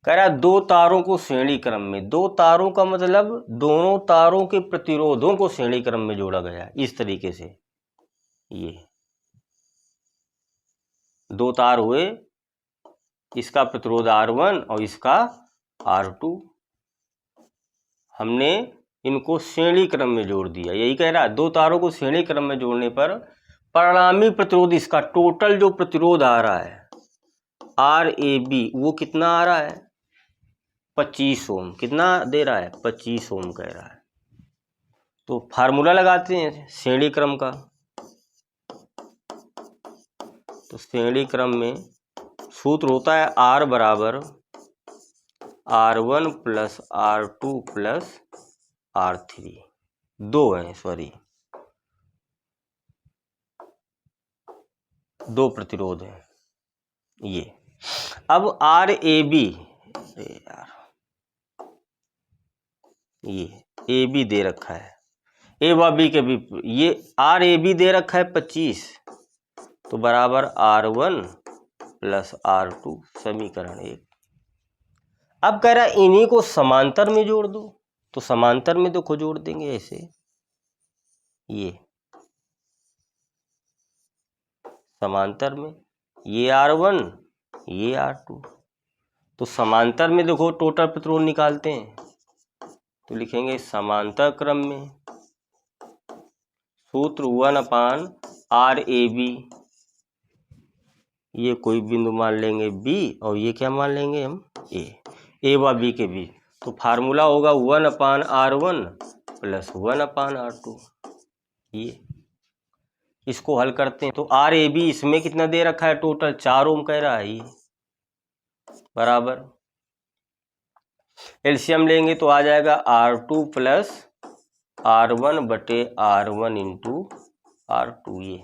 कह रहा है दो तारों को श्रेणी क्रम में, दो तारों का मतलब दोनों तारों के प्रतिरोधों को श्रेणी क्रम में जोड़ा गया है। इस तरीके से ये दो तार हुए, इसका प्रतिरोध R1 और इसका R2, हमने इनको श्रेणी क्रम में जोड़ दिया। यही कह रहा है दो तारों को श्रेणी क्रम में जोड़ने पर परिणामी प्रतिरोध, इसका टोटल जो प्रतिरोध आ रहा है RAB, वो कितना आ रहा है 25 ओम। कितना दे रहा है 25 ओम कह रहा है। तो फार्मूला लगाते हैं श्रेणी क्रम का। तो श्रेणी क्रम में सूत्र होता है R बराबर R1 plus R2 plus R3। दो प्रतिरोध हैं ये। अब RAB, ये AB दे रखा है, ए व बी के भी, ये RAB दे रखा है 25, तो बराबर R1 प्लस R2, समीकरण 1। अब कह रहा है इन्हीं को समांतर में जोड़ दो। तो समांतर में देखो जोड़ देंगे ऐसे, ये समांतर में ये R1 ये R2। तो समांतर में देखो टोटल प्रतिरोध निकालते हैं। तो लिखेंगे समांतर क्रम में सूत्र 1/RAB, ये कोई बिंदु मान लेंगे B और ये क्या मान लेंगे हम A व B के बीच। तो फार्मूला होगा 1/R1 प्लस 1/R2। ये इसको हल करते हैं तो RAB इसमें कितना दे रखा है टोटल 4 ओम कह रहा है, ये बराबर एलसीएम लेंगे तो आ जाएगा R2 प्लस R1 बटे R1 इंटू R2। ये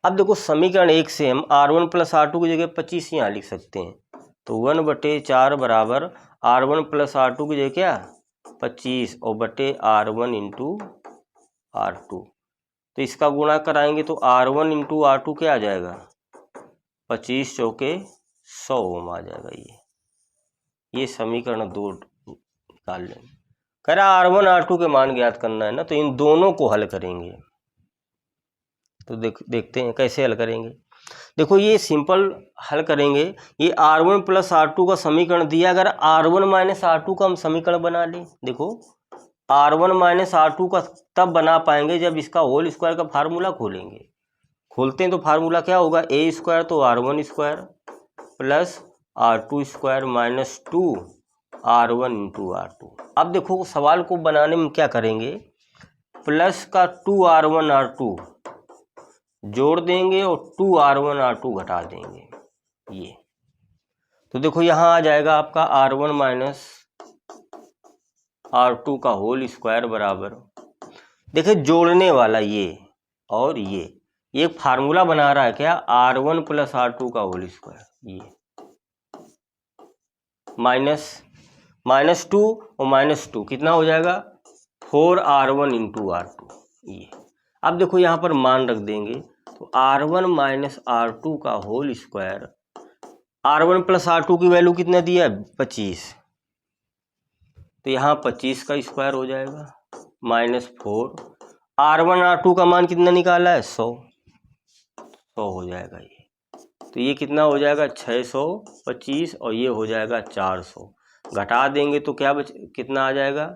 अब देखो समीकरण 1 से हम R1 प्लस R2 की जगह 25 यहाँ लिख सकते हैं। तो 1/4 बराबर R1 प्लस R2 की जगह क्या 25 और बटे R1 इंटू R2। तो इसका गुणा कराएंगे तो R1 इंटू R2 क्या आ जाएगा 25 चौके 100 ओम आ जाएगा। ये समीकरण 2 निकाल लेंगे। कह रहा R1 R2 के मान ज्ञात करना है ना, तो इन दोनों को हल करेंगे। तो देखते हैं कैसे हल करेंगे। देखो ये सिंपल हल करेंगे। ये R1 प्लस R2 का समीकरण दिया, अगर R1 माइनस R2 का हम समीकरण बना लें। देखो R1 माइनस R2 का तब बना पाएंगे जब इसका होल स्क्वायर का फार्मूला खोलेंगे। खोलते हैं तो फार्मूला क्या होगा A स्क्वायर तो R1 square plus R2 square minus 2 R1 into R2। अब देखो सवाल को बनाने में क्या करेंगे, प्लस का 2R1 R2 जोड़ देंगे और 2R1 R2 घटा देंगे। ये तो देखो यहाँ आ जाएगा आपका R1 माइनस R2 का होल स्क्वायर बराबर, देखिए जोड़ने वाला ये और ये एक फार्मूला बना रहा है क्या R1 प्लस R2 का होल स्क्वायर, ये माइनस 2 और माइनस 2 कितना हो जाएगा 4R1 इंटू R2। ये अब देखो यहाँ पर मान रख देंगे तो R1 माइनस R2 का whole square, R1 plus R2 की वैल्यू कितना दिया है 25, तो यहाँ 25 का स्क्वायर हो जाएगा माइनस 4। R1 R2 का मान कितना निकाला है 100 हो जाएगा ये। तो ये कितना हो जाएगा 625 और ये हो जाएगा 400। घटा देंगे तो क्या कितना आ जाएगा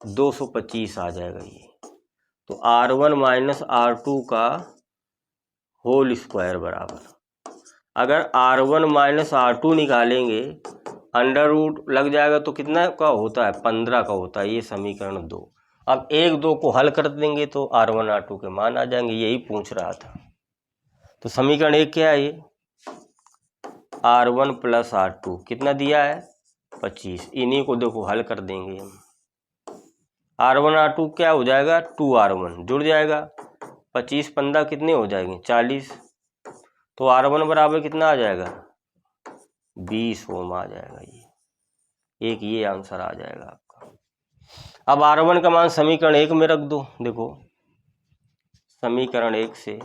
225 आ जाएगा ये। तो R1 माइनस R2 का होल स्क्वायर बराबर, अगर R1 माइनस R2 निकालेंगे अंडर रूट लग जाएगा तो कितना का होता है 15 का होता है। ये समीकरण 2। अब 1 2 को हल कर देंगे तो R1 R2 के मान आ जाएंगे, यही पूछ रहा था। तो समीकरण 1 क्या है, ये R1 प्लस R2 कितना दिया है 25, इन्हीं को देखो हल कर देंगे हम। R1 R2 क्या हो जाएगा 2R1 जुड़ जाएगा, 25 15 कितने हो जाएंगे 40, तो R1 बराबर कितना आ जाएगा 20 ओम आ जाएगा। ये आंसर आ जाएगा आपका। अब R1 का मान समीकरण 1 में रख दो। देखो समीकरण 1 से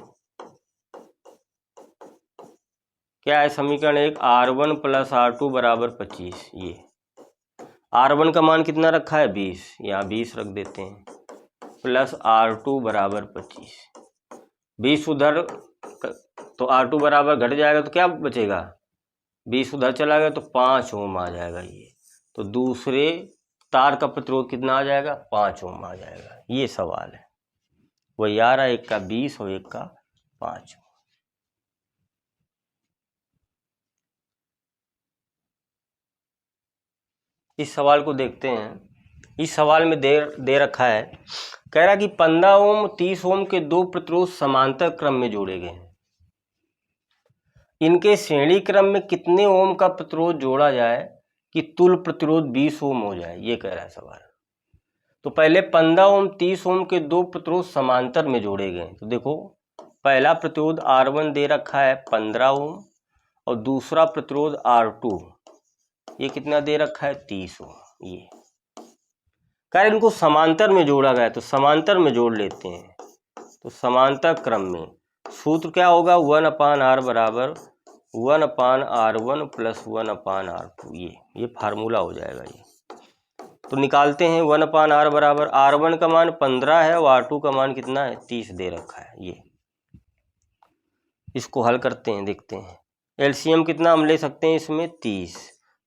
क्या है, समीकरण 1 R1 प्लस R2 बराबर 25। ये R1 का मान कितना रखा है 20, यहाँ 20 रख देते हैं, प्लस R2 बराबर 25। 20 उधर तो R2 बराबर घट जाएगा तो क्या बचेगा, 20 उधर चला गया तो 5 ओम आ जाएगा। ये तो दूसरे तार का प्रतिरोध कितना आ जाएगा 5 ओम आ जाएगा। ये सवाल है, वही आ रहा है, एक का 20 और एक का 5। इस सवाल को देखते हैं। इस सवाल में दे रखा है, कह रहा कि 15 ओम 30 ओम के दो प्रतिरोध समांतर क्रम में जोड़े गए हैं, इनके श्रेणी क्रम में कितने ओम का प्रतिरोध जोड़ा जाए कि तुल्य प्रतिरोध 20 ओम हो जाए, ये कह रहा है सवाल। तो पहले 15 ओम 30 ओम के दो प्रतिरोध समांतर में जोड़े गए। तो देखो पहला प्रतिरोध R1 दे रखा है 15 ओम और दूसरा प्रतिरोध R2 ये कितना दे रखा है 30 ओम। ये कह इनको समांतर में जोड़ा गया, तो समांतर में जोड़ लेते हैं। तो समांतर क्रम में सूत्र क्या होगा 1/R बराबर 1/R1 प्लस 1/R2। ये फार्मूला हो जाएगा। ये तो निकालते हैं 1/R बराबर R1 का मान 15 है और R2 का मान कितना है 30 दे रखा है। ये इसको हल करते हैं, देखते हैं एलसीएम कितना हम ले सकते हैं इसमें 30,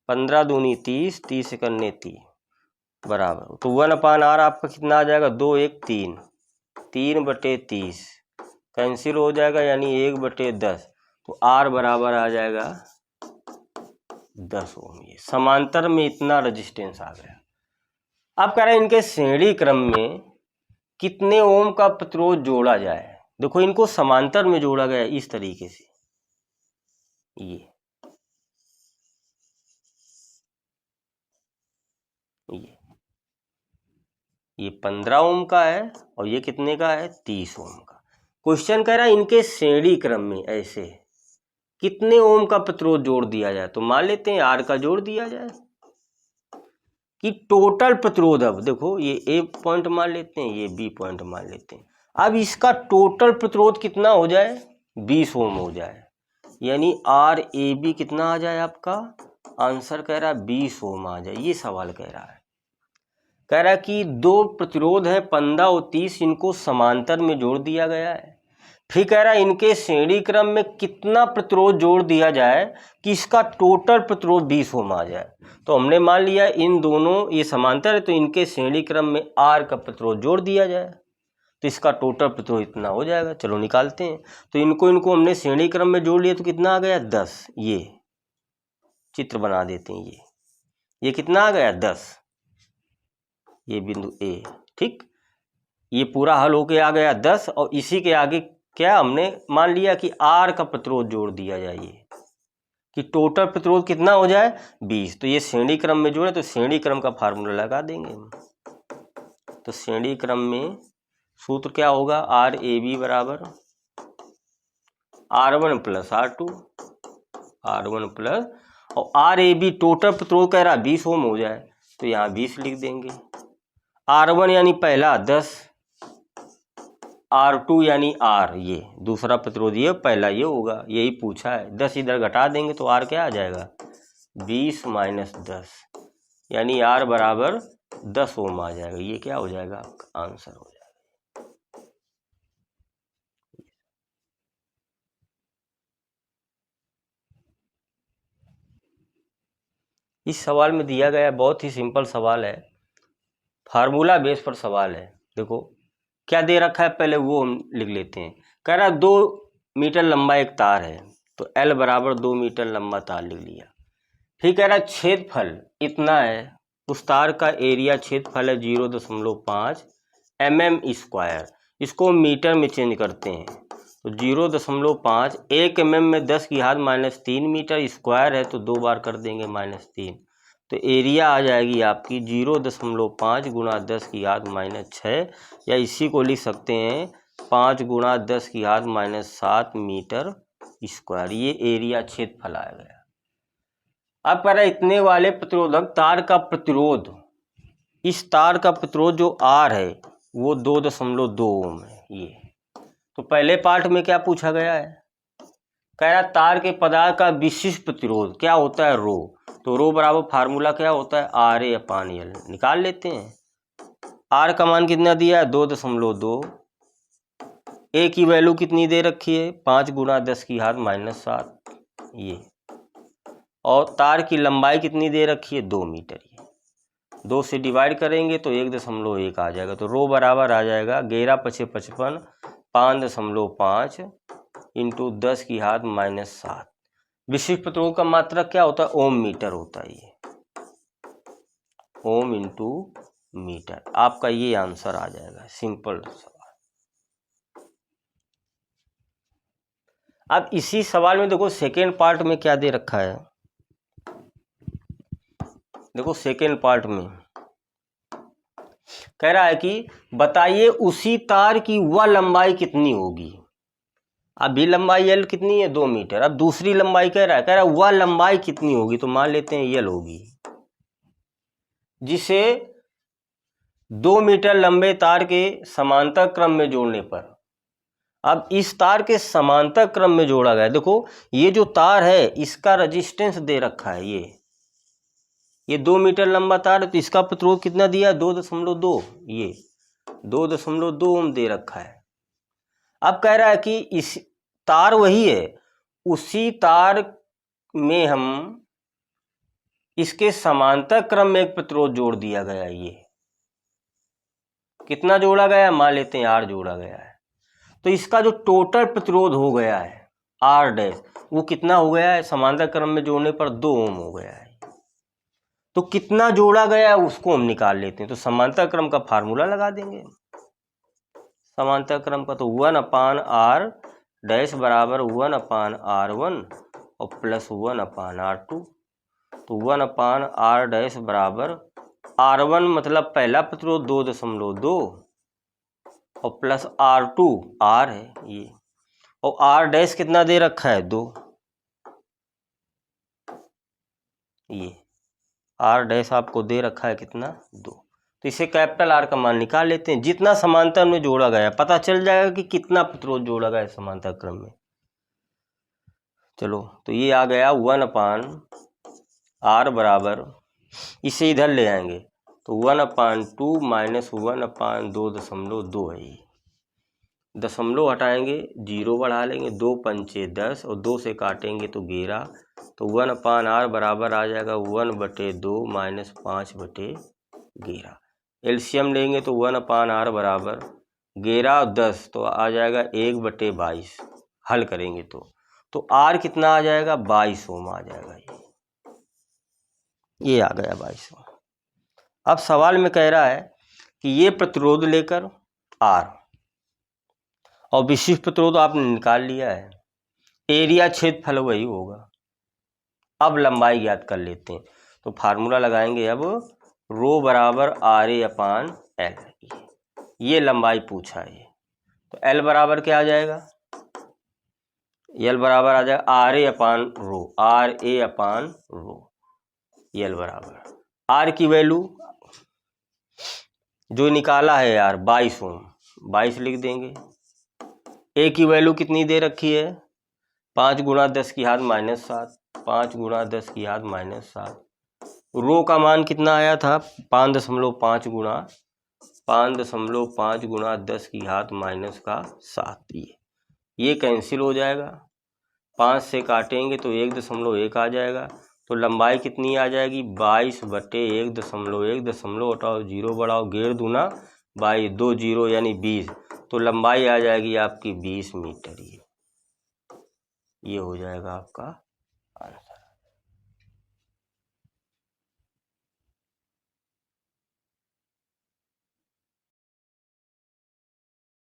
15 दूनी 30, 30 करने 30 बराबर, तो 1/R आपका कितना आ जाएगा 2 1 3, 3/30 कैंसिल हो जाएगा, यानी 1/10, तो R बराबर आ जाएगा 10 ओम। ये समांतर में इतना रेजिस्टेंस आ गया। अब कह रहे हैं इनके श्रेणी क्रम में कितने ओम का प्रतिरोध जोड़ा जाए। देखो इनको समांतर में जोड़ा गया इस तरीके से। ये 15 ओम का है और ये कितने का है 30 ओम का। क्वेश्चन कह रहा है इनके श्रेणी क्रम में ऐसे कितने ओम का प्रतिरोध जोड़ दिया जाए। तो मान लेते हैं R का जोड़ दिया जाए कि टोटल प्रतिरोध, अब देखो ये A पॉइंट मान लेते हैं, ये B पॉइंट मान लेते हैं। अब इसका टोटल प्रतिरोध कितना हो जाए 20 ओम हो जाए, यानी RAB कितना आ जाए आपका आंसर कह रहा है 20 ओम आ जाए। ये सवाल कह रहा है, कह रहा है कि दो प्रतिरोध है 15 और 30, इनको समांतर में जोड़ दिया गया है। फिर कह रहा है इनके श्रेणी क्रम में कितना प्रतिरोध जोड़ दिया जाए कि इसका टोटल प्रतिरोध 20 ओम आ जाए। तो हमने मान लिया इन दोनों ये समांतर है, तो इनके श्रेणी क्रम में R का प्रतिरोध जोड़ दिया जाए तो इसका टोटल प्रतिरोध इतना हो जाएगा। चलो निकालते हैं। तो इनको हमने श्रेणी क्रम में जोड़ लिया तो कितना आ गया 10। ये चित्र बना देते हैं, ये कितना आ गया 10, ये बिंदु A, ठीक। ये पूरा हल होके आ गया 10 और इसी के आगे क्या हमने मान लिया कि R का प्रतिरोध जोड़ दिया जाए कि टोटल प्रतिरोध कितना हो जाए 20। तो ये श्रेणी क्रम में जोड़े तो श्रेणी क्रम का फार्मूला लगा देंगे हम। तो श्रेणी क्रम में सूत्र क्या होगा RAB बराबर R1 plus R2, R1 plus और RAB टोटल प्रतिरोध कह रहा 20 ओम हो जाए तो यहाँ 20 लिख देंगे। R1 यानी पहला 10, R2 यानी R ये दूसरा प्रतिरोध, ये पहला ये होगा, यही पूछा है। 10 इधर घटा देंगे तो R क्या आ जाएगा 20 माइनस 10, यानी R बराबर 10 ओम आ जाएगा। ये क्या हो जाएगा आपका आंसर हो जाएगा। इस सवाल में दिया गया बहुत ही सिंपल सवाल है, फार्मूला बेस पर सवाल है। देखो क्या दे रखा है पहले वो हम लिख लेते हैं। कह रहा 2 मीटर लंबा एक तार है, तो L बराबर 2 मीटर लंबा तार लिख लिया। फिर कह रहा क्षेत्रफल इतना है, उस तार का एरिया क्षेत्रफल है 0.5 mm²। इसको मीटर में चेंज करते हैं तो 0.5 1 mm में 10 की घात -3 मीटर स्क्वायर है, तो 2 बार कर देंगे -3, तो एरिया आ जाएगी आपकी 0.5 गुणा 10 की घात -6, या इसी को लिख सकते हैं 5 गुणा 10 की घात -7 मीटर स्क्वायर, ये एरिया क्षेत्रफल आया गया। अब कह रहा है इतने वाले प्रतिरोधक तार का प्रतिरोध, इस तार का प्रतिरोध जो R है वो 2.2 ओम है। ये तो पहले पार्ट में क्या पूछा गया है, कह रहा तार के पदार्थ का विशिष्ट प्रतिरोध क्या होता है, रो। तो रो बराबर फार्मूला क्या होता है, RA/L, निकाल लेते हैं। R का मान कितना दिया है 2.2, A की वैल्यू कितनी दे रखी है 5 गुणा 10 की घात -7 ये, और तार की लंबाई कितनी दे रखी है 2 मीटर। ये 2 से डिवाइड करेंगे तो 1.1 आ जाएगा। तो रो बराबर आ जाएगा 11 × 55 5.5 इंटू 10 की घात -7। विशिष्ट प्रतिरोध का मात्रक क्या होता है, ओम मीटर होता है। ये ओम इंटू मीटर, आपका ये आंसर आ जाएगा। सिंपल सवाल। अब इसी सवाल में देखो सेकेंड पार्ट में क्या दे रखा है, देखो सेकेंड पार्ट में कह रहा है कि बताइए उसी तार की वह लंबाई कितनी होगी। अभी लंबाई L कितनी है 2 मीटर, अब दूसरी लंबाई कह रहा है वह लंबाई कितनी होगी, तो मान लेते हैं L होगी, जिसे 2 मीटर लंबे तार के समांतर क्रम में जोड़ने पर, अब इस तार के समांतर क्रम में जोड़ा गया। देखो ये जो तार है इसका रेजिस्टेंस दे रखा है, ये 2 मीटर लंबा तार है, तो इसका प्रतिरोध कितना दिया है 2.2, ये 2.2 ओम दे रखा है। अब कह रहा है कि इस तार वही है, उसी तार में हम इसके समांतर क्रम में एक प्रतिरोध जोड़ दिया गया है। ये कितना जोड़ा गया है, मान लेते हैं R जोड़ा गया है। तो इसका जो टोटल प्रतिरोध हो गया है R' वो कितना हो गया है, समांतर क्रम में जोड़ने पर 2 ओम हो गया है। तो कितना जोड़ा गया है उसको हम निकाल लेते हैं। तो समांतर क्रम का फार्मूला लगा देंगे, समांतर क्रम का, तो 1/R' बराबर 1/R1 और प्लस 1/R2। तो 1/R' बराबर R1 मतलब पहला प्रतिरोध 2.2 और प्लस R2 R है ये, और R' कितना दे रखा है 2, ये R' आपको दे रखा है कितना 2। तो इसे कैपिटल R का मान निकाल लेते हैं। जितना समांतर में जोड़ा गया पता चल जाएगा कि कितना प्रतिरोध जोड़ा गया है समांतर क्रम में। चलो तो ये आ गया 1/R बराबर, इसे इधर ले आएंगे तो 1/2 माइनस 1/2.2 है। ये दशमलव हटाएंगे, 0 बढ़ा लेंगे, 2 पंचे 10 और 2 से काटेंगे तो 11। तो 1/R बराबर आ जाएगा 1/2 माइनस 5/11। एलसीएम लेंगे तो 1/R बराबर 11 और 10 तो आ जाएगा 1/22। हल करेंगे तो R कितना आ जाएगा 22 ओम आ जाएगा। ये आ गया 22 ओम। अब सवाल में कह रहा है कि ये प्रतिरोध लेकर R और विशिष्ट प्रतिरोध आपने निकाल लिया है, एरिया क्षेत्रफल वही होगा। अब लंबाई ज्ञात कर लेते हैं। तो फार्मूला लगाएंगे अब, रो बराबर RA/L, ये लंबाई पूछा है। तो L बराबर क्या आ जाएगा, L बराबर आ जाएगा RA/रो, RA/रो। L बराबर R की वैल्यू जो निकाला है यार 22 ओम, 22 लिख देंगे। A की वैल्यू कितनी दे रखी है 5 गुणा 10 की घात -7, 5 गुणा 10 की घात -7। रो का मान कितना आया था 5.5 गुणा 10 की घात -7। ये कैंसिल हो जाएगा, 5 से काटेंगे तो 1.1 आ जाएगा। तो लंबाई कितनी आ जाएगी 22/1.1, दशमलव हटाओ 0 बढ़ाओ, 1.5 दूना 22, 2 0 यानी 20। तो लंबाई आ जाएगी आपकी 20 मीटर। ये हो जाएगा आपका आंसर।